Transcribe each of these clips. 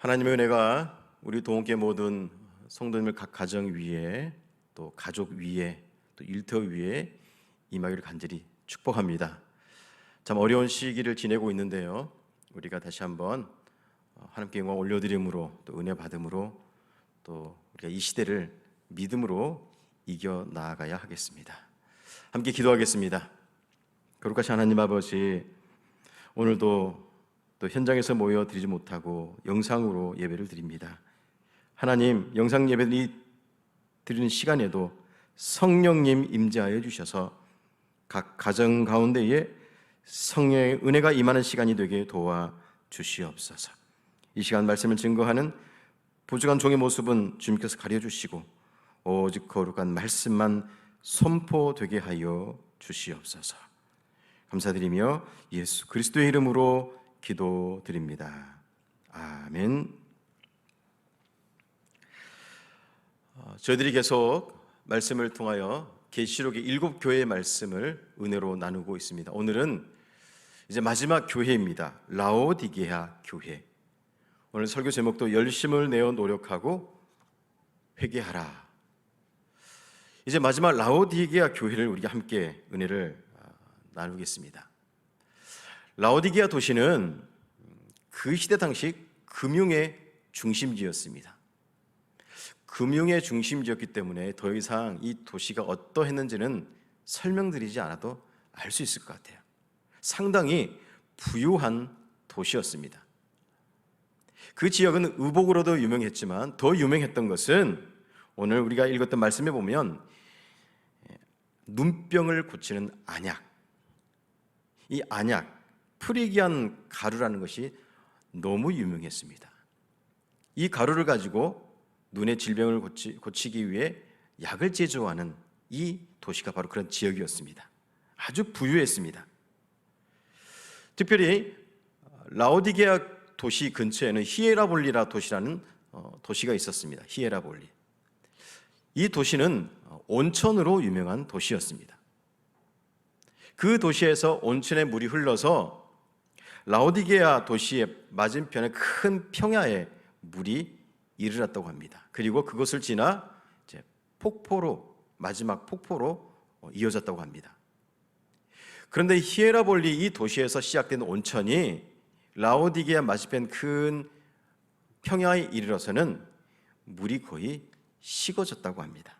하나님의 은혜가 우리 동원교회 모든 성도님들 각 가정 위에 또 가족 위에 또 일터 위에 임하기를 간절히 축복합니다. 참 어려운 시기를 지내고 있는데요, 우리가 다시 한번 하나님께 영광 올려드림으로 또 은혜 받음으로 또 우리가 이 시대를 믿음으로 이겨 나아가야 하겠습니다. 함께 기도하겠습니다. 거룩하신 하나님 아버지, 오늘도 또 현장에서 모여 드리지 못하고 영상으로 예배를 드립니다. 하나님, 영상 예배 드리는 시간에도 성령님 임재하여 주셔서 각 가정 가운데에 성령의 은혜가 임하는 시간이 되게 도와 주시옵소서. 이 시간 말씀을 증거하는 부족한 종의 모습은 주님께서 가려주시고 오직 거룩한 말씀만 선포되게 하여 주시옵소서. 감사드리며 예수 그리스도의 이름으로 기도드립니다. 아멘. 저희들이 계속 말씀을 통하여 계시록의 7교회의 말씀을 은혜로 나누고 있습니다. 오늘은 이제 마지막 교회입니다. 라오디게아 교회. 오늘 설교 제목도 열심을 내어 노력하고 회개하라. 이제 마지막 라오디게아 교회를 우리가 함께 은혜를 나누겠습니다. 라오디게아 도시는 그 시대 당시 금융의 중심지였습니다. 금융의 중심지였기 때문에 더 이상 이 도시가 어떠했는지는 설명드리지 않아도 알 수 있을 것 같아요. 상당히 부유한 도시였습니다. 그 지역은 의복으로도 유명했지만 더 유명했던 것은 오늘 우리가 읽었던 말씀에 보면 눈병을 고치는 안약, 이 안약, 프리기안 가루라는 것이 너무 유명했습니다. 이 가루를 가지고 눈의 질병을 고치기 위해 약을 제조하는 이 도시가 바로 그런 지역이었습니다. 아주 부유했습니다. 특별히 라오디게아 도시 근처에는 히에라볼리라 도시라는 도시가 있었습니다. 히에라볼리. 이 도시는 온천으로 유명한 도시였습니다. 그 도시에서 온천의 물이 흘러서 라오디게아 도시의 맞은편에 큰 평야에 물이 이르렀다고 합니다. 그리고 그것을 지나 이제 마지막 폭포로 이어졌다고 합니다. 그런데 히에라볼리 이 도시에서 시작된 온천이 라오디게아 맞은편 큰 평야에 이르러서는 물이 거의 식어졌다고 합니다.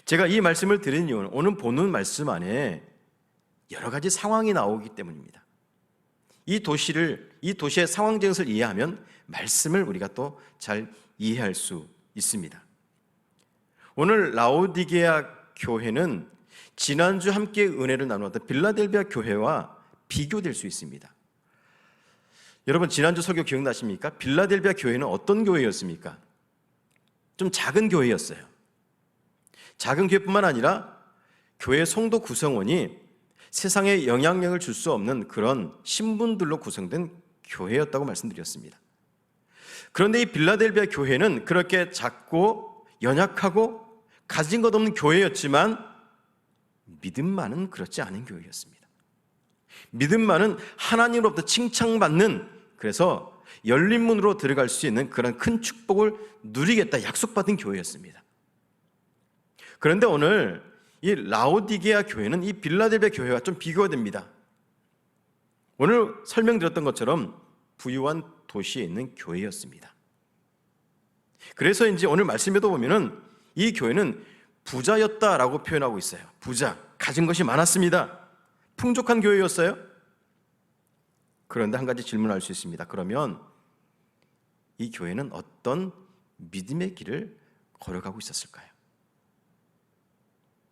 제가 이 말씀을 드린 이유는 오늘 보는 말씀 안에 여러 가지 상황이 나오기 때문입니다. 이 도시의 상황 정것을 이해하면 말씀을 우리가 또 잘 이해할 수 있습니다. 오늘 라오디게아 교회는 지난주 함께 은혜를 나누었던 빌라델비아 교회와 비교될 수 있습니다. 여러분, 지난주 설교 기억나십니까? 빌라델비아 교회는 어떤 교회였습니까? 좀 작은 교회였어요. 작은 교회뿐만 아니라 교회 성도 구성원이 세상에 영향력을 줄 수 없는 그런 신분들로 구성된 교회였다고 말씀드렸습니다. 그런데 이 빌라델비아 교회는 그렇게 작고 연약하고 가진 것 없는 교회였지만 믿음만은 그렇지 않은 교회였습니다. 믿음만은 하나님으로부터 칭찬받는, 그래서 열린 문으로 들어갈 수 있는 그런 큰 축복을 누리겠다 약속받은 교회였습니다. 그런데 오늘 이 라오디게아 교회는 이 빌라델비아 교회와 좀 비교가 됩니다. 오늘 설명드렸던 것처럼 부유한 도시에 있는 교회였습니다. 그래서 이제 오늘 말씀에도 보면은 이 교회는 부자였다라고 표현하고 있어요. 부자, 가진 것이 많았습니다. 풍족한 교회였어요. 그런데 한 가지 질문할 수 있습니다. 그러면 이 교회는 어떤 믿음의 길을 걸어가고 있었을까요?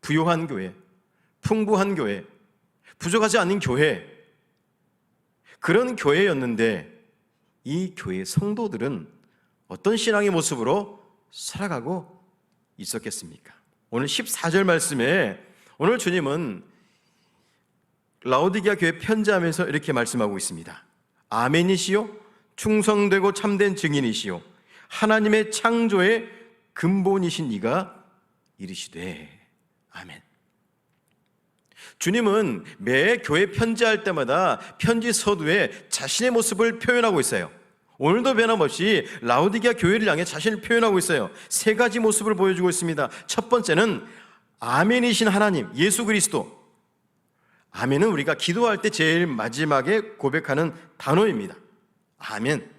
부유한 교회, 풍부한 교회, 부족하지 않은 교회, 그런 교회였는데 이 교회의 성도들은 어떤 신앙의 모습으로 살아가고 있었겠습니까? 오늘 14절 말씀에 오늘 주님은 라오디게아 교회 편지하면서 이렇게 말씀하고 있습니다. 아멘이시요, 충성되고 참된 증인이시요, 하나님의 창조의 근본이신 이가 이르시되 아멘. 주님은 매 교회 편지할 때마다 편지 서두에 자신의 모습을 표현하고 있어요. 오늘도 변함없이 라오디게아 교회를 향해 자신을 표현하고 있어요. 세 가지 모습을 보여주고 있습니다. 첫 번째는 아멘이신 하나님, 예수 그리스도. 아멘은 우리가 기도할 때 제일 마지막에 고백하는 단어입니다. 아멘.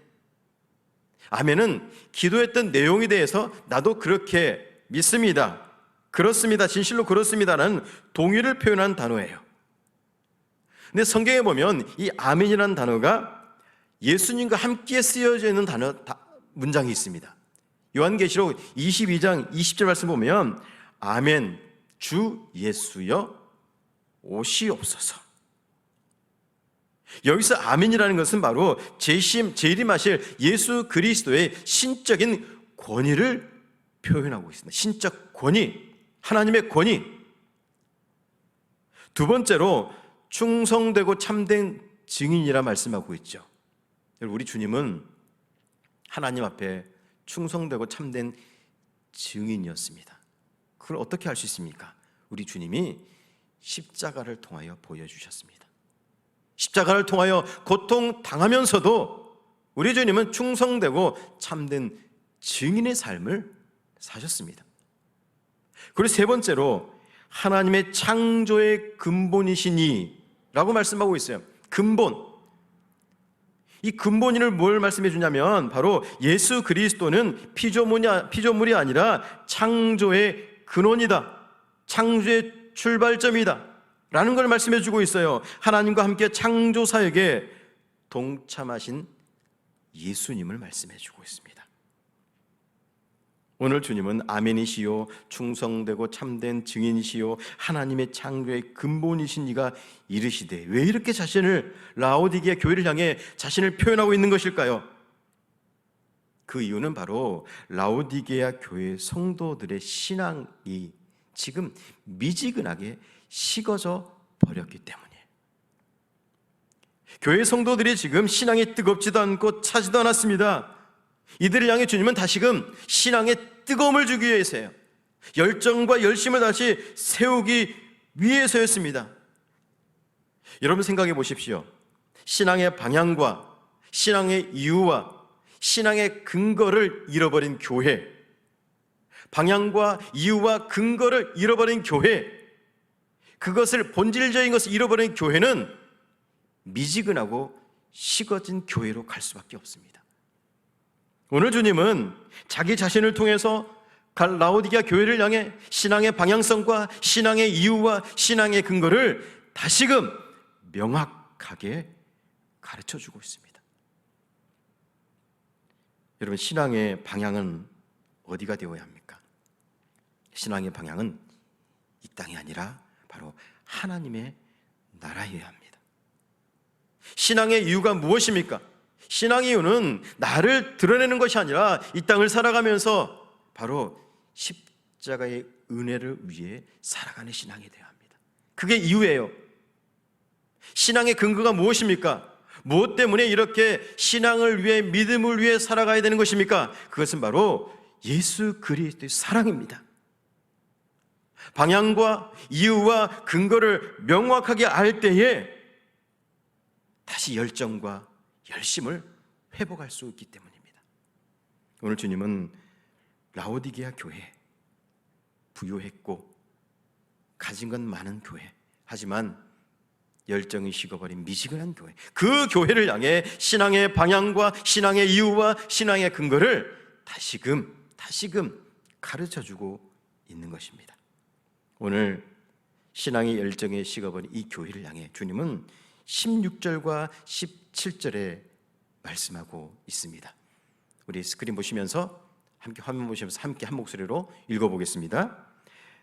아멘은 기도했던 내용에 대해서 나도 그렇게 믿습니다, 그렇습니다, 진실로 그렇습니다라는 동의를 표현한 단어예요. 근데 성경에 보면 이 아멘이라는 단어가 예수님과 함께 쓰여져 있는 문장이 있습니다. 요한계시록 22장 20절 말씀 보면 아멘, 주 예수여 오시옵소서. 여기서 아멘이라는 것은 바로 재림하실 예수 그리스도의 신적인 권위를 표현하고 있습니다. 신적 권위, 하나님의 권위. 두 번째로 충성되고 참된 증인이라 말씀하고 있죠. 우리 주님은 하나님 앞에 충성되고 참된 증인이었습니다. 그걸 어떻게 할 수 있습니까? 우리 주님이 십자가를 통하여 보여주셨습니다. 십자가를 통하여 고통당하면서도 우리 주님은 충성되고 참된 증인의 삶을 사셨습니다. 그리고 세 번째로 하나님의 창조의 근본이시니 라고 말씀하고 있어요. 근본. 이 근본인을 뭘 말씀해 주냐면 바로 예수 그리스도는 피조물이 아니라 창조의 근원이다, 창조의 출발점이다 라는 걸 말씀해 주고 있어요. 하나님과 함께 창조 사역에 동참하신 예수님을 말씀해 주고 있습니다. 오늘 주님은 아멘이시요 충성되고 참된 증인이시요 하나님의 창조의 근본이신 이가 이르시되, 왜 이렇게 자신을 라오디게아 교회를 향해 자신을 표현하고 있는 것일까요? 그 이유는 바로 라오디게아 교회 성도들의 신앙이 지금 미지근하게 식어져 버렸기 때문이에요. 교회 성도들이 지금 신앙이 뜨겁지도 않고 차지도 않았습니다. 이들을 향해 주님은 다시금 신앙의 뜨거움을 주기 위해서요, 열정과 열심을 다시 세우기 위해서였습니다. 여러분 생각해 보십시오. 신앙의 방향과 신앙의 이유와 신앙의 근거를 잃어버린 교회, 방향과 이유와 근거를 잃어버린 교회, 그것을 본질적인 것을 잃어버린 교회는 미지근하고 식어진 교회로 갈 수밖에 없습니다. 오늘 주님은 자기 자신을 통해서 라오디게아 교회를 향해 신앙의 방향성과 신앙의 이유와 신앙의 근거를 다시금 명확하게 가르쳐주고 있습니다. 여러분, 신앙의 방향은 어디가 되어야 합니까? 신앙의 방향은 이 땅이 아니라 바로 하나님의 나라여야 합니다. 신앙의 이유가 무엇입니까? 신앙의 이유는 나를 드러내는 것이 아니라 이 땅을 살아가면서 바로 십자가의 은혜를 위해 살아가는 신앙이 되어야 합니다. 그게 이유예요. 신앙의 근거가 무엇입니까? 무엇 때문에 이렇게 신앙을 위해, 믿음을 위해 살아가야 되는 것입니까? 그것은 바로 예수 그리스도의 사랑입니다. 방향과 이유와 근거를 명확하게 알 때에 다시 열정과 열심을 회복할 수 있기 때문입니다. 오늘 주님은 라오디게아 교회, 부유했고 가진 건 많은 교회, 하지만 열정이 식어버린 미지근한 교회, 그 교회를 향해 신앙의 방향과 신앙의 이유와 신앙의 근거를 다시금 가르쳐주고 있는 것입니다. 오늘 신앙의 열정에 식어버린 이 교회를 향해 주님은 16절과 17절에 말씀하고 있습니다. 우리 스크린 보시면서 함께 화면 보시면서 함께 한 목소리로 읽어보겠습니다.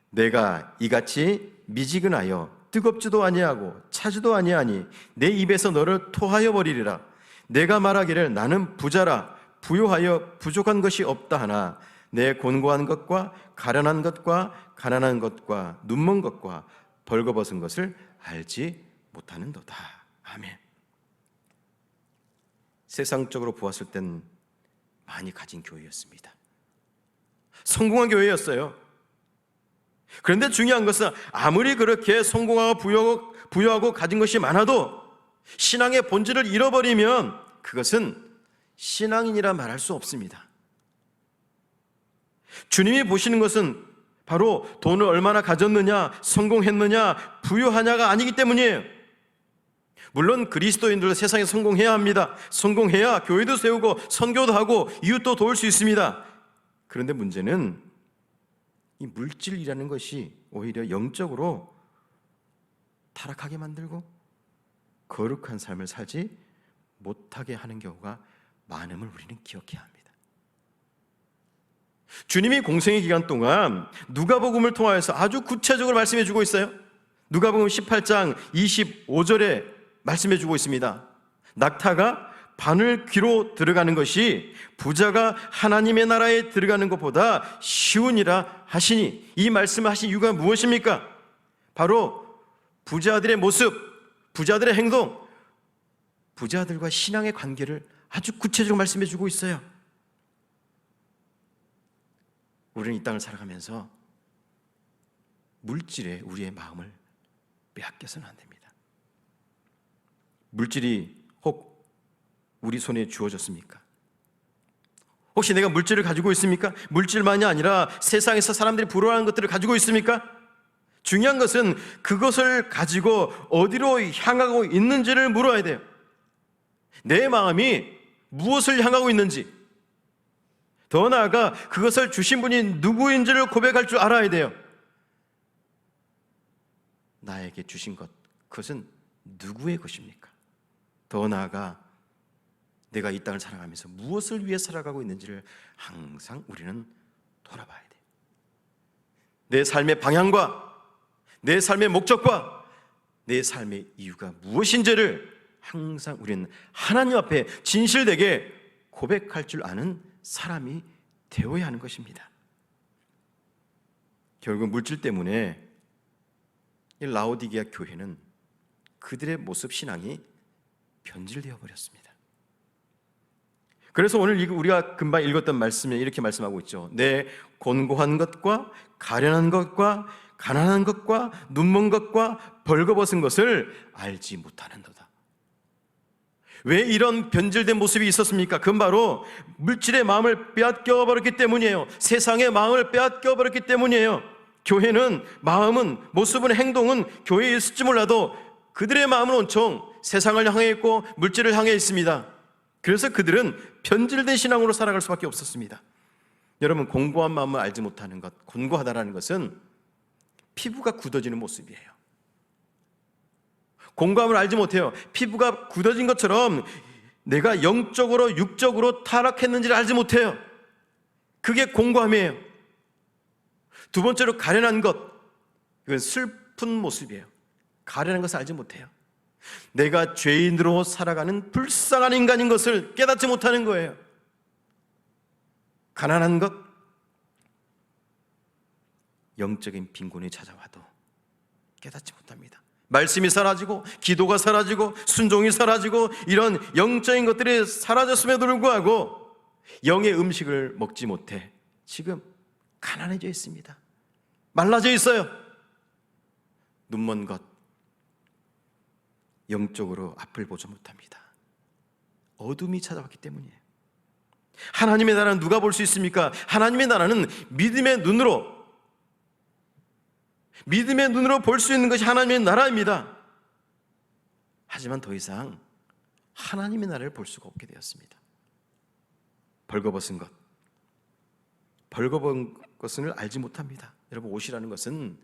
내가 이같이 미지근하여 뜨겁지도 아니하고 차지도 아니하니 내 입에서 너를 토하여 버리리라. 내가 말하기를 나는 부자라 부요하여 부족한 것이 없다 하나 내 곤고한 것과 가련한 것과 가난한 것과 눈먼 것과 벌거벗은 것을 알지 못하는도다. 아멘. 세상적으로 보았을 땐 많이 가진 교회였습니다. 성공한 교회였어요. 그런데 중요한 것은 아무리 그렇게 성공하고 부유하고 가진 것이 많아도 신앙의 본질을 잃어버리면 그것은 신앙인이라 말할 수 없습니다. 주님이 보시는 것은 바로 돈을 얼마나 가졌느냐, 성공했느냐, 부유하냐가 아니기 때문이에요. 물론 그리스도인들도 세상에 성공해야 합니다. 성공해야 교회도 세우고 선교도 하고 이웃도 도울 수 있습니다. 그런데 문제는 이 물질이라는 것이 오히려 영적으로 타락하게 만들고 거룩한 삶을 살지 못하게 하는 경우가 많음을 우리는 기억해야 합니다. 주님이 공생의 기간 동안 누가복음을 통하여서 아주 구체적으로 말씀해 주고 있어요. 누가복음 18장 25절에 말씀해 주고 있습니다. 낙타가 바늘 귀로 들어가는 것이 부자가 하나님의 나라에 들어가는 것보다 쉬우니라 하시니, 이 말씀을 하신 이유가 무엇입니까? 바로 부자들의 모습, 부자들의 행동, 부자들과 신앙의 관계를 아주 구체적으로 말씀해 주고 있어요. 우리는 이 땅을 살아가면서 물질에 우리의 마음을 빼앗겨서는 안 됩니다. 물질이 혹 우리 손에 주어졌습니까? 혹시 내가 물질을 가지고 있습니까? 물질만이 아니라 세상에서 사람들이 부러워하는 것들을 가지고 있습니까? 중요한 것은 그것을 가지고 어디로 향하고 있는지를 물어야 돼요. 내 마음이 무엇을 향하고 있는지, 더 나아가 그것을 주신 분이 누구인지를 고백할 줄 알아야 돼요. 나에게 주신 것, 그것은 누구의 것입니까? 더 나아가 내가 이 땅을 살아가면서 무엇을 위해 살아가고 있는지를 항상 우리는 돌아봐야 돼요. 내 삶의 방향과 내 삶의 목적과 내 삶의 이유가 무엇인지를 항상 우리는 하나님 앞에 진실되게 고백할 줄 아는 사람이 되어야 하는 것입니다. 결국 물질 때문에 이 라오디게아 교회는 그들의 모습 신앙이 변질되어 버렸습니다. 그래서 오늘 우리가 금방 읽었던 말씀에 이렇게 말씀하고 있죠. 내 곤고한 것과 가련한 것과 가난한 것과 눈먼 것과 벌거벗은 것을 알지 못하는도다. 왜 이런 변질된 모습이 있었습니까? 그건 바로 물질의 마음을 빼앗겨 버렸기 때문이에요. 세상의 마음을 빼앗겨 버렸기 때문이에요. 교회는, 마음은, 모습은, 행동은 교회에 있을지 몰라도 그들의 마음은 온통 세상을 향해 있고 물질을 향해 있습니다. 그래서 그들은 변질된 신앙으로 살아갈 수밖에 없었습니다. 여러분, 공고한 마음을 알지 못하는 것, 곤고하다라는 것은 피부가 굳어지는 모습이에요. 공고함을 알지 못해요. 피부가 굳어진 것처럼 내가 영적으로 육적으로 타락했는지를 알지 못해요. 그게 공고함이에요. 두 번째로 가련한 것, 이건 슬픈 모습이에요. 가련한 것을 알지 못해요. 내가 죄인으로 살아가는 불쌍한 인간인 것을 깨닫지 못하는 거예요. 가난한 것, 영적인 빈곤이 찾아와도 깨닫지 못합니다. 말씀이 사라지고 기도가 사라지고 순종이 사라지고 이런 영적인 것들이 사라졌음에도 불구하고 영의 음식을 먹지 못해 지금 가난해져 있습니다. 말라져 있어요. 눈먼 것, 영적으로 앞을 보지 못합니다. 어둠이 찾아왔기 때문이에요. 하나님의 나라는 누가 볼 수 있습니까? 하나님의 나라는 믿음의 눈으로 볼 수 있는 것이 하나님의 나라입니다. 하지만 더 이상 하나님의 나라를 볼 수가 없게 되었습니다. 벌거벗은 것, 벌거벗은 것을 알지 못합니다. 여러분, 옷이라는 것은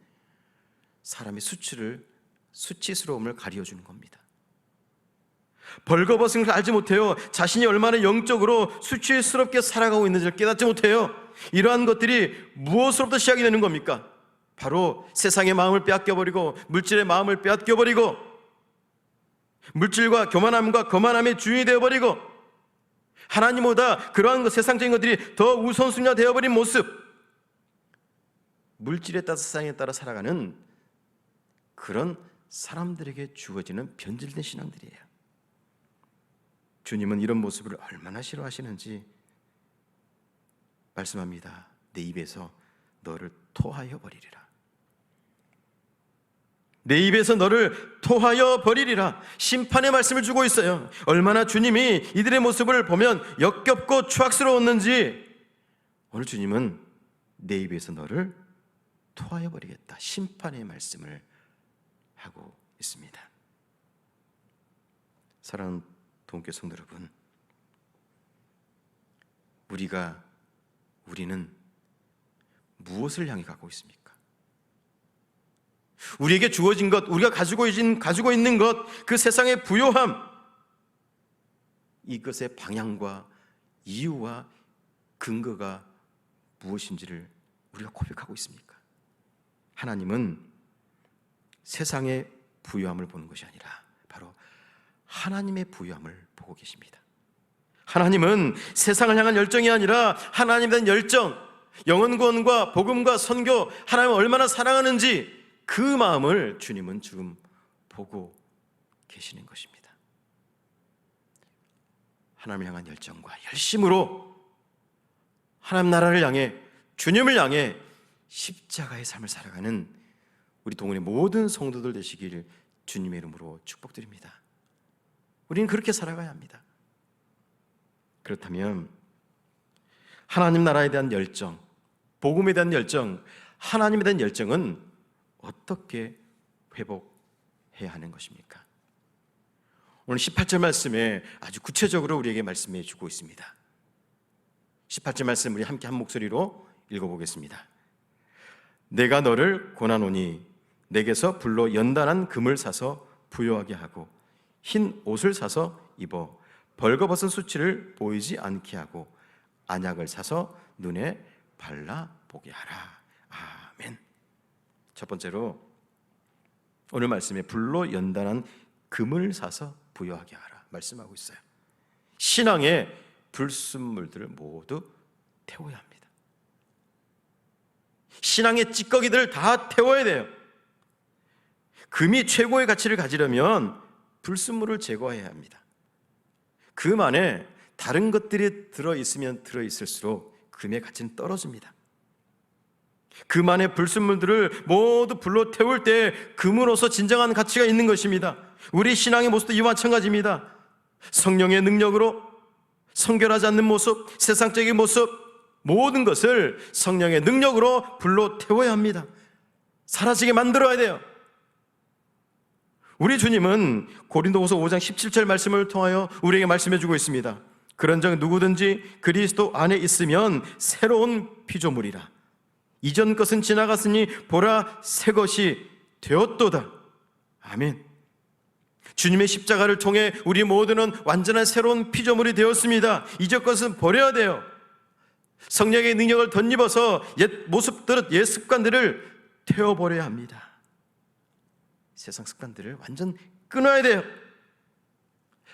사람의 수치스러움을 가려주는 겁니다. 벌거벗은 것을 알지 못해요. 자신이 얼마나 영적으로 수치스럽게 살아가고 있는지를 깨닫지 못해요. 이러한 것들이 무엇으로부터 시작이 되는 겁니까? 바로 세상의 마음을 빼앗겨버리고 물질의 마음을 빼앗겨버리고 물질과 교만함과 거만함의 주인이 되어버리고 하나님보다 그러한 세상적인 것들이 더 우선순위가 되어버린 모습, 물질에 따라 세상에 따라 살아가는 그런 사람들에게 주어지는 변질된 신앙들이에요. 주님은 이런 모습을 얼마나 싫어하시는지 말씀합니다. 내 입에서 너를 토하여 버리리라. 내 입에서 너를 토하여 버리리라. 심판의 말씀을 주고 있어요. 얼마나 주님이 이들의 모습을 보면 역겹고 추악스러웠는지 오늘 주님은 내 입에서 너를 토하여 버리겠다. 심판의 말씀을 하고 있습니다. 사랑하는 동교회 성도 여러분, 우리는 무엇을 향해 가고 있습니까? 우리에게 주어진 것, 우리가 가지고 있는 것, 그 세상의 부요함, 이것의 방향과 이유와 근거가 무엇인지를 우리가 고백하고 있습니까? 하나님은 세상의 부요함을 보는 것이 아니라 바로 하나님의 부요함을 보고 계십니다. 하나님은 세상을 향한 열정이 아니라 하나님에 대한 열정, 영혼 구원과 복음과 선교, 하나님을 얼마나 사랑하는지 그 마음을 주님은 지금 보고 계시는 것입니다. 하나님을 향한 열정과 열심으로 하나님 나라를 향해, 주님을 향해 십자가의 삶을 살아가는 우리 동원의 모든 성도들 되시길 주님의 이름으로 축복드립니다. 우리는 그렇게 살아가야 합니다. 그렇다면 하나님 나라에 대한 열정, 복음에 대한 열정, 하나님에 대한 열정은 어떻게 회복해야 하는 것입니까? 오늘 18절 말씀에 아주 구체적으로 우리에게 말씀해 주고 있습니다. 18절 말씀 우리 함께 한 목소리로 읽어보겠습니다. 내가 너를 권하노니 내게서 불로 연단한 금을 사서 부요하게 하고 흰 옷을 사서 입어 벌거벗은 수치를 보이지 않게 하고 안약을 사서 눈에 발라보게 하라. 아멘. 첫 번째로 오늘 말씀에 불로 연단한 금을 사서 부요하게 하라 말씀하고 있어요. 신앙의 불순물들을 모두 태워야 합니다. 신앙의 찌꺼기들을 다 태워야 돼요. 금이 최고의 가치를 가지려면 불순물을 제거해야 합니다. 금 안에 다른 것들이 들어있으면 들어있을수록 금의 가치는 떨어집니다. 금 안에 불순물들을 모두 불로 태울 때 금으로서 진정한 가치가 있는 것입니다. 우리 신앙의 모습도 이와 마찬가지입니다. 성령의 능력으로 성결하지 않는 모습, 세상적인 모습, 모든 것을 성령의 능력으로 불로 태워야 합니다. 사라지게 만들어야 돼요. 우리 주님은 고린도후서 5장 17절 말씀을 통하여 우리에게 말씀해 주고 있습니다. 그런즉 누구든지 그리스도 안에 있으면 새로운 피조물이라. 이전 것은 지나갔으니 보라 새 것이 되었도다. 아멘. 주님의 십자가를 통해 우리 모두는 완전한 새로운 피조물이 되었습니다. 이전 것은 버려야 돼요. 성령의 능력을 덧입어서 옛 모습들, 옛 습관들을 태워버려야 합니다. 세상 습관들을 완전 끊어야 돼요.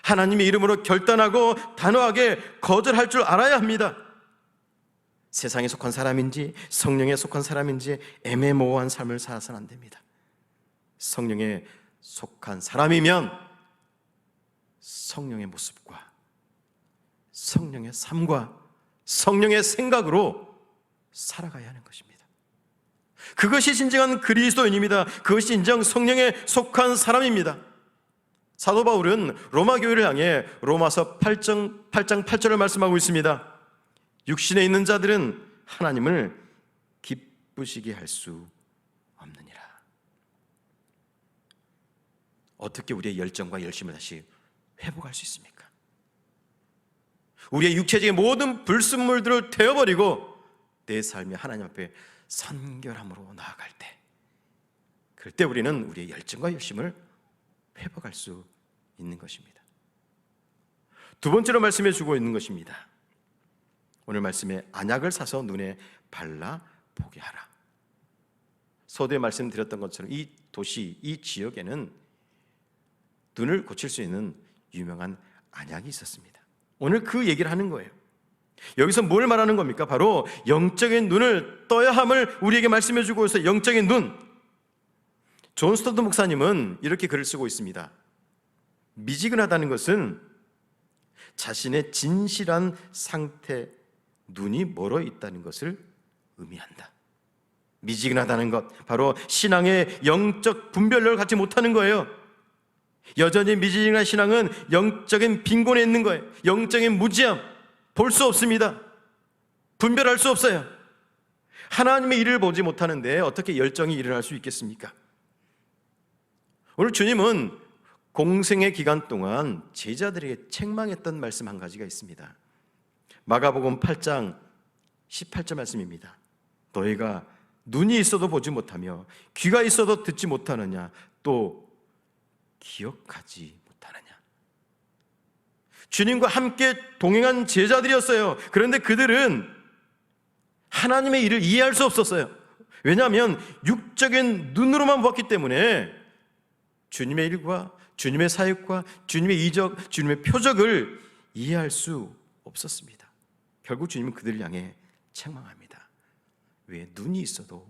하나님의 이름으로 결단하고 단호하게 거절할 줄 알아야 합니다. 세상에 속한 사람인지 성령에 속한 사람인지 애매모호한 삶을 살아서는 안 됩니다. 성령에 속한 사람이면 성령의 모습과 성령의 삶과 성령의 생각으로 살아가야 하는 것입니다. 그것이 진정한 그리스도인입니다. 그것이 진정 성령에 속한 사람입니다. 사도 바울은 로마 교회를 향해 로마서 8장 8절을 말씀하고 있습니다. 육신에 있는 자들은 하나님을 기쁘시게 할 수 없느니라. 어떻게 우리의 열정과 열심을 다시 회복할 수 있습니까? 우리의 육체적인 모든 불순물들을 태워버리고 내 삶이 하나님 앞에 선결함으로 나아갈 때, 그럴 때 우리는 우리의 열정과 열심을 회복할 수 있는 것입니다. 두 번째로 말씀해 주고 있는 것입니다. 오늘 말씀에 안약을 사서 눈에 발라 보게 하라. 서두에 말씀드렸던 것처럼 이 도시, 이 지역에는 눈을 고칠 수 있는 유명한 안약이 있었습니다. 오늘 그 얘기를 하는 거예요. 여기서 뭘 말하는 겁니까? 바로 영적인 눈을 떠야 함을 우리에게 말씀해 주고 있어요. 영적인 눈. 존 스토드 목사님은 이렇게 글을 쓰고 있습니다. 미지근하다는 것은 자신의 진실한 상태, 눈이 멀어 있다는 것을 의미한다. 미지근하다는 것, 바로 신앙의 영적 분별력을 갖지 못하는 거예요. 여전히 미지근한 신앙은 영적인 빈곤에 있는 거예요. 영적인 무지함, 볼 수 없습니다. 분별할 수 없어요. 하나님의 일을 보지 못하는데 어떻게 열정이 일어날 수 있겠습니까? 오늘 주님은 공생의 기간 동안 제자들에게 책망했던 말씀 한 가지가 있습니다. 마가복음 8장 18절 말씀입니다. 너희가 눈이 있어도 보지 못하며 귀가 있어도 듣지 못하느냐, 또 기억하지 못하느냐. 주님과 함께 동행한 제자들이었어요. 그런데 그들은 하나님의 일을 이해할 수 없었어요. 왜냐하면 육적인 눈으로만 보았기 때문에 주님의 일과 주님의 사역과 주님의 이적, 주님의 표적을 이해할 수 없었습니다. 결국 주님은 그들을 향해 책망합니다. 왜 눈이 있어도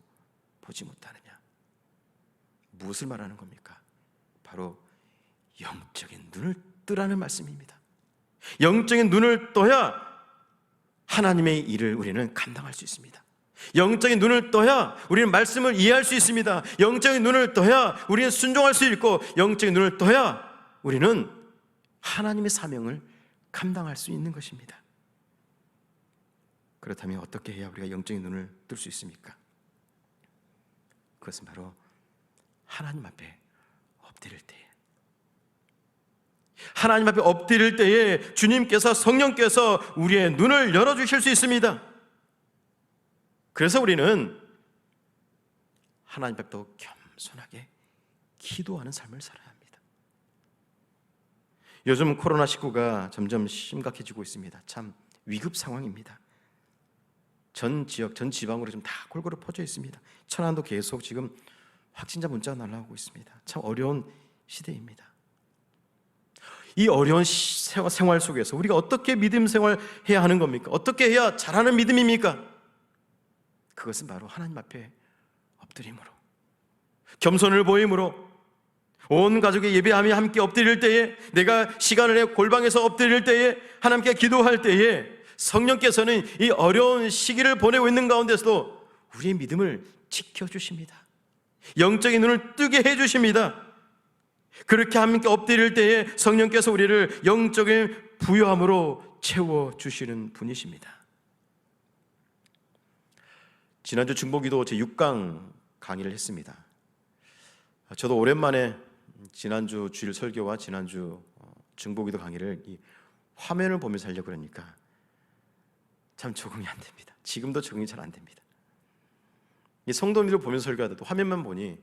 보지 못하느냐? 무엇을 말하는 겁니까? 바로 영적인 눈을 뜨라는 말씀입니다. 영적인 눈을 떠야 하나님의 일을 우리는 감당할 수 있습니다. 영적인 눈을 떠야 우리는 말씀을 이해할 수 있습니다. 영적인 눈을 떠야 우리는 순종할 수 있고, 영적인 눈을 떠야 우리는 하나님의 사명을 감당할 수 있는 것입니다. 그렇다면 어떻게 해야 우리가 영적인 눈을 뜰 수 있습니까? 그것은 바로 하나님 앞에 엎드릴 때에, 하나님 앞에 엎드릴 때에 주님께서, 성령께서 우리의 눈을 열어주실 수 있습니다. 그래서 우리는 하나님 앞에 더 겸손하게 기도하는 삶을 살아야 합니다. 요즘 코로나19가 점점 심각해지고 있습니다. 참 위급 상황입니다. 전 지역, 전 지방으로 좀 다 골고루 퍼져 있습니다. 천안도 계속 지금 확진자 문자가 날아오고 있습니다. 참 어려운 시대입니다. 이 어려운 생활 속에서 우리가 어떻게 믿음 생활해야 하는 겁니까? 어떻게 해야 잘하는 믿음입니까? 그것은 바로 하나님 앞에 엎드림으로, 겸손을 보임으로, 온 가족의 예배하며 함께 엎드릴 때에, 내가 시간을 내 골방에서 엎드릴 때에, 하나님께 기도할 때에 성령께서는 이 어려운 시기를 보내고 있는 가운데서도 우리의 믿음을 지켜주십니다. 영적인 눈을 뜨게 해주십니다. 그렇게 함께 엎드릴 때에 성령께서 우리를 영적인 부요함으로 채워주시는 분이십니다. 지난주 중보기도 제6강 강의를 했습니다. 저도 오랜만에 지난주 주일 설교와 지난주 중보기도 강의를 이 화면을 보면서 하려고 그러니까 참 적응이 안 됩니다. 지금도 적응이 잘 안 됩니다. 이 성도님들 보면서 설교하다도 화면만 보니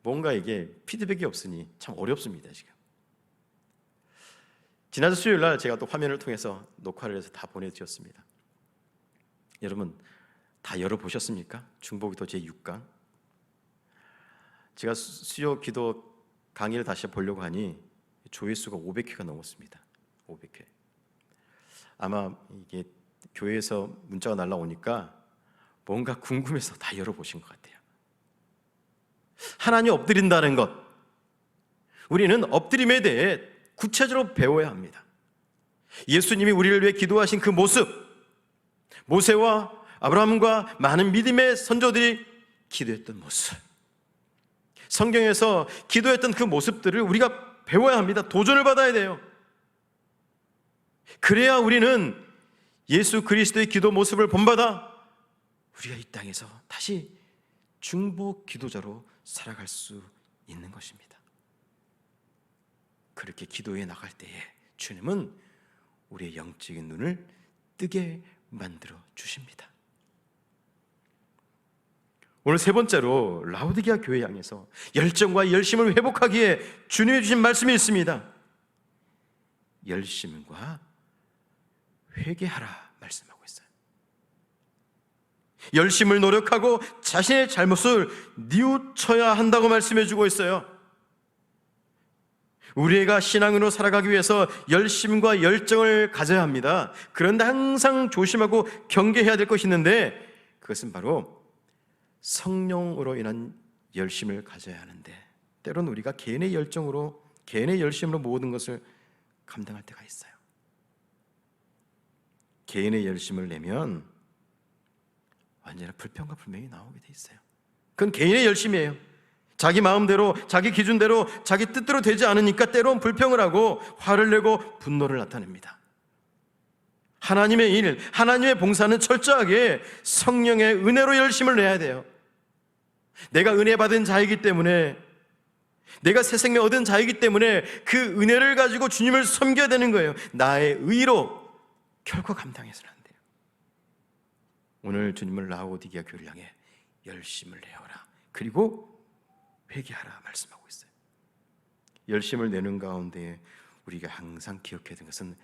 뭔가 이게 피드백이 없으니 참 어렵습니다. 지금 지난주 수요일 날 제가 또 화면을 통해서 녹화를 해서 다 보내드렸습니다. 여러분 다 열어보셨습니까? 중보기도 제6강. 제가 수요 기도 강의를 다시 보려고 하니 조회수가 500회가 넘었습니다. 500회. 아마 이게 교회에서 문자가 날라오니까 뭔가 궁금해서 다 열어보신 것 같아요. 하나님 엎드린다는 것, 우리는 엎드림에 대해 구체적으로 배워야 합니다. 예수님이 우리를 위해 기도하신 그 모습, 모세와 아브라함과 많은 믿음의 선조들이 기도했던 모습, 성경에서 기도했던 그 모습들을 우리가 배워야 합니다. 도전을 받아야 돼요. 그래야 우리는 예수 그리스도의 기도 모습을 본받아 우리가 이 땅에서 다시 중보 기도자로 살아갈 수 있는 것입니다. 그렇게 기도해 나갈 때에 주님은 우리의 영적인 눈을 뜨게 만들어 주십니다. 오늘 세 번째로 라오디게아 교회 향해서 열정과 열심을 회복하기에 주님이 주신 말씀이 있습니다. 열심과 회개하라 말씀하고 있어요. 열심을 노력하고 자신의 잘못을 뉘우쳐야 한다고 말씀해 주고 있어요. 우리가 신앙으로 살아가기 위해서 열심과 열정을 가져야 합니다. 그런데 항상 조심하고 경계해야 될 것이 있는데, 그것은 바로 성령으로 인한 열심을 가져야 하는데, 때로는 우리가 개인의 열정으로, 개인의 열심으로 모든 것을 감당할 때가 있어요. 개인의 열심을 내면 언제나 불평과 불명이 나오게 돼 있어요. 그건 개인의 열심이에요. 자기 마음대로, 자기 기준대로, 자기 뜻대로 되지 않으니까 때론 불평을 하고 화를 내고 분노를 나타냅니다. 하나님의 일, 하나님의 봉사는 철저하게 성령의 은혜로 열심을 내야 돼요. 내가 은혜 받은 자이기 때문에, 내가 새 생명 얻은 자이기 때문에 그 은혜를 가지고 주님을 섬겨야 되는 거예요. 나의 의로 결코 감당해서는 안 돼요. 오늘 주님을 라오디게아 교회를 향해 열심을 내어라, 그리고 회개하라 말씀하고 있어요. 열심을 내는 가운데 우리가 항상 기억해야 되는 것은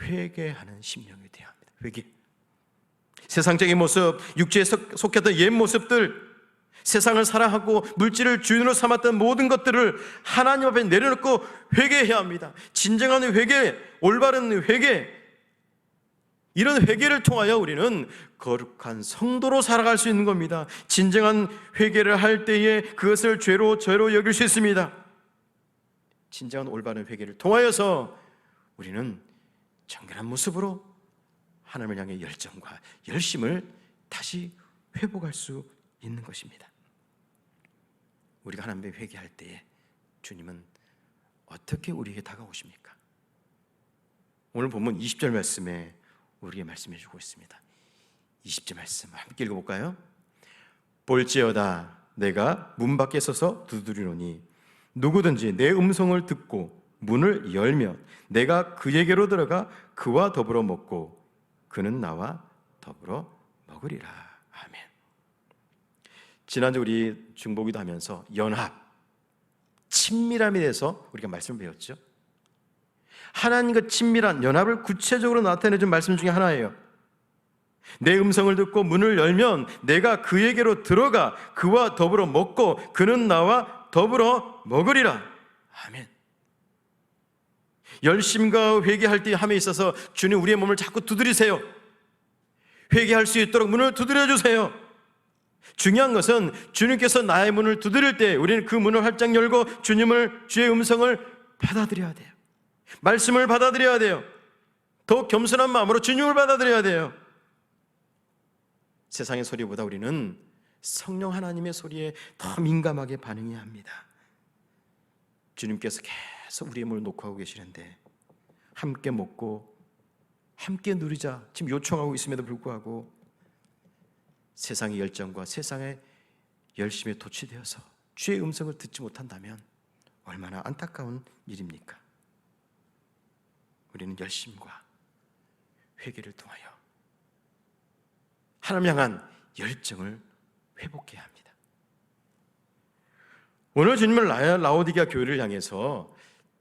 회개하는 심령이 되어야 합니다. 회개. 세상적인 모습, 육체에 속했던 옛 모습들, 세상을 사랑하고 물질을 주인으로 삼았던 모든 것들을 하나님 앞에 내려놓고 회개해야 합니다. 진정한 회개, 올바른 회개, 이런 회개를 통하여 우리는 거룩한 성도로 살아갈 수 있는 겁니다. 진정한 회개를 할 때에 그것을 죄로 여길 수 있습니다. 진정한 올바른 회개를 통하여서 우리는 정결한 모습으로 하나님을 향해 열정과 열심을 다시 회복할 수 있는 것입니다. 우리가 하나님께 회개할 때에 주님은 어떻게 우리에게 다가오십니까? 오늘 본문 20절 말씀에 우리에게 말씀해 주고 있습니다. 20절 말씀 함께 읽어볼까요? 볼지어다 내가 문 밖에 서서 두드리노니 누구든지 내 음성을 듣고 문을 열면 내가 그에게로 들어가 그와 더불어 먹고 그는 나와 더불어 먹으리라. 아멘. 지난주 우리 중보기도 하면서 연합, 친밀함에 대해서 우리가 말씀을 배웠죠. 하나님과 친밀한 연합을 구체적으로 나타내준 말씀 중에 하나예요. 내 음성을 듣고 문을 열면 내가 그에게로 들어가 그와 더불어 먹고 그는 나와 더불어 먹으리라. 아멘. 열심과 회개할 때 함에 있어서 주님 우리의 몸을 자꾸 두드리세요. 회개할 수 있도록 문을 두드려 주세요. 중요한 것은 주님께서 나의 문을 두드릴 때 우리는 그 문을 활짝 열고 주의 음성을 받아들여야 돼요. 말씀을 받아들여야 돼요. 더 겸손한 마음으로 주님을 받아들여야 돼요. 세상의 소리보다 우리는 성령 하나님의 소리에 더 민감하게 반응해야 합니다. 주님께서 계속 우리의 문을 녹화하고 계시는데 함께 먹고 함께 누리자 지금 요청하고 있음에도 불구하고 세상의 열정과 세상의 열심에 도취되어서 주의 음성을 듣지 못한다면 얼마나 안타까운 일입니까? 우리는 열심과 회개를 통하여 하나님 향한 열정을 회복해야 합니다. 오늘 주님은 라오디게아 교회를 향해서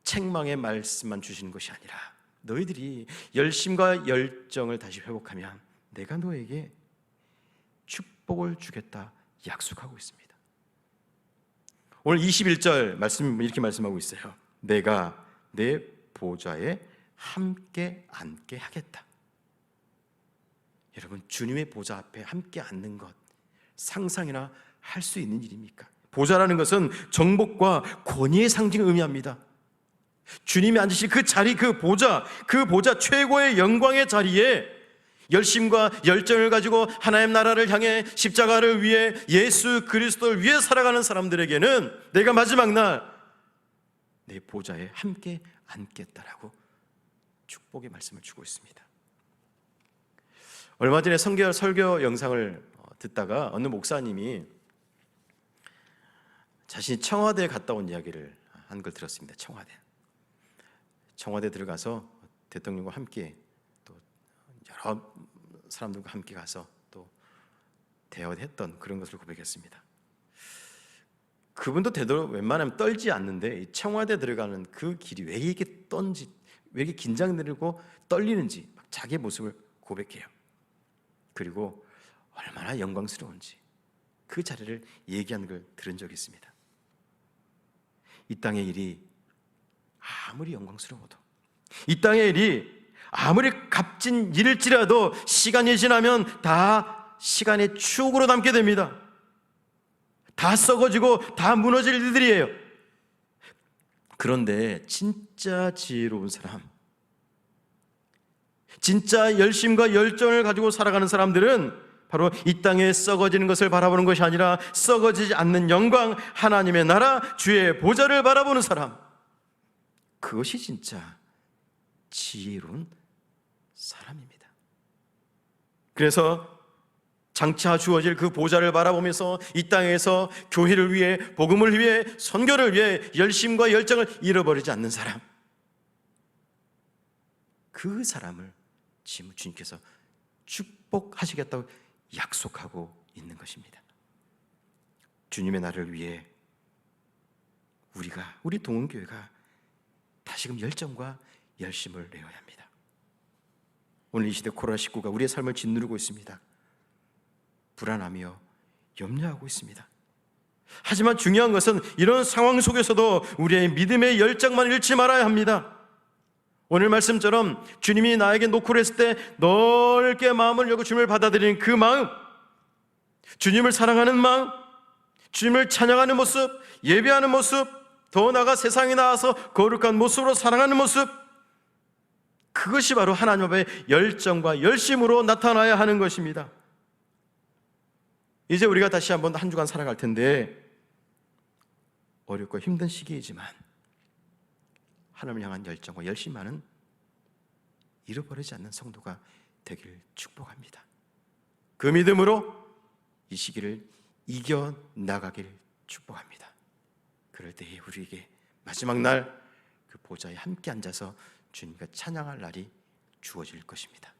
책망의 말씀만 주시는 것이 아니라 너희들이 열심과 열정을 다시 회복하면 내가 너에게 축복을 주겠다 약속하고 있습니다. 오늘 21절 말씀 이렇게 말씀하고 있어요. 내가 내 보좌에 함께 앉게 하겠다. 여러분, 주님의 보좌 앞에 함께 앉는 것 상상이나 할 수 있는 일입니까? 보좌라는 것은 정복과 권위의 상징을 의미합니다. 주님이 앉으신 그 자리, 그 보좌 최고의 영광의 자리에 열심과 열정을 가지고 하나님 나라를 향해 십자가를 위해 예수 그리스도를 위해 살아가는 사람들에게는 내가 마지막 날 내 보좌에 함께 앉겠다라고 축복의 말씀을 주고 있습니다. 얼마 전에 설교 영상을 듣다가 어느 목사님이 자신이 청와대에 갔다 온 이야기를 한 걸 들었습니다. 청와대 들어가서 대통령과 함께 또 여러 사람들과 함께 가서 또 대화를 했던 그런 것을 고백했습니다. 그분도 되도록 웬만하면 떨지 않는데 청와대 들어가는 그 길이 왜 이렇게 왜 이렇게 긴장되고 떨리는지 막 자기의 모습을 고백해요. 그리고 얼마나 영광스러운지 그 자리를 얘기하는 걸 들은 적이 있습니다. 이 땅의 일이 아무리 영광스러워도, 이 땅의 일이 아무리 값진 일일지라도 시간이 지나면 다 시간의 추억으로 남게 됩니다. 다 썩어지고 다 무너질 일들이에요. 그런데 진짜 지혜로운 사람, 진짜 열심과 열정을 가지고 살아가는 사람들은 바로 이 땅에 썩어지는 것을 바라보는 것이 아니라 썩어지지 않는 영광, 하나님의 나라, 주의 보좌를 바라보는 사람, 그것이 진짜 지혜로운 사람입니다. 그래서 장차 주어질 그 보좌를 바라보면서 이 땅에서 교회를 위해, 복음을 위해, 선교를 위해 열심과 열정을 잃어버리지 않는 사람, 그 사람을 주님께서 축복하시겠다고 약속하고 있는 것입니다. 주님의 날을 위해 우리 동원교회가 다시금 열정과 열심을 내어야 합니다. 오늘 이 시대 코로나19가 우리의 삶을 짓누르고 있습니다. 불안하며 염려하고 있습니다. 하지만 중요한 것은 이런 상황 속에서도 우리의 믿음의 열정만 잃지 말아야 합니다. 오늘 말씀처럼 주님이 나에게 노크를 했을 때 넓게 마음을 열고 주님을 받아들이는 그 마음, 주님을 사랑하는 마음, 주님을 찬양하는 모습, 예배하는 모습, 더 나아가 세상에 나와서 거룩한 모습으로 사랑하는 모습, 그것이 바로 하나님 앞에 열정과 열심으로 나타나야 하는 것입니다. 이제 우리가 다시 한번 한 주간 살아갈 텐데 어렵고 힘든 시기이지만 하나님을 향한 열정과 열심만은 잃어버리지 않는 성도가 되길 축복합니다. 그 믿음으로 이 시기를 이겨나가길 축복합니다. 그럴 때에 우리에게 마지막 날 그 보좌에 함께 앉아서 주님과 찬양할 날이 주어질 것입니다.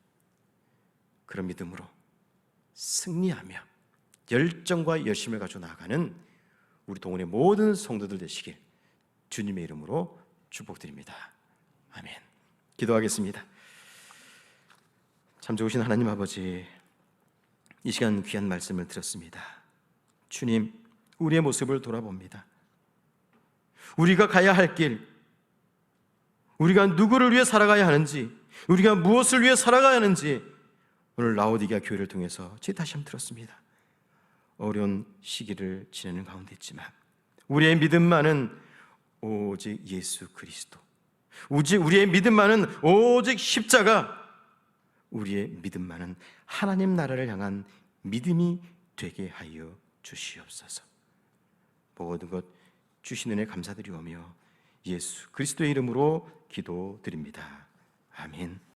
그런 믿음으로 승리하며 열정과 열심을 가지고 나아가는 우리 동원의 모든 성도들 되시길 주님의 이름으로 축복드립니다. 아멘. 기도하겠습니다. 참 좋으신 하나님 아버지, 이 시간 귀한 말씀을 들었습니다. 주님, 우리의 모습을 돌아봅니다. 우리가 가야 할 길, 우리가 누구를 위해 살아가야 하는지, 우리가 무엇을 위해 살아가야 하는지 오늘 라오디게아 교회를 통해서 다시 한번 들었습니다. 어려운 시기를 지내는 가운데 있지만 우리의 믿음만은 오직 예수 그리스도, 우리의 믿음만은 오직 십자가, 우리의 믿음만은 하나님 나라를 향한 믿음이 되게 하여 주시옵소서. 모든 것 주신 은혜 감사드리오며 예수 그리스도의 이름으로 기도드립니다. 아멘.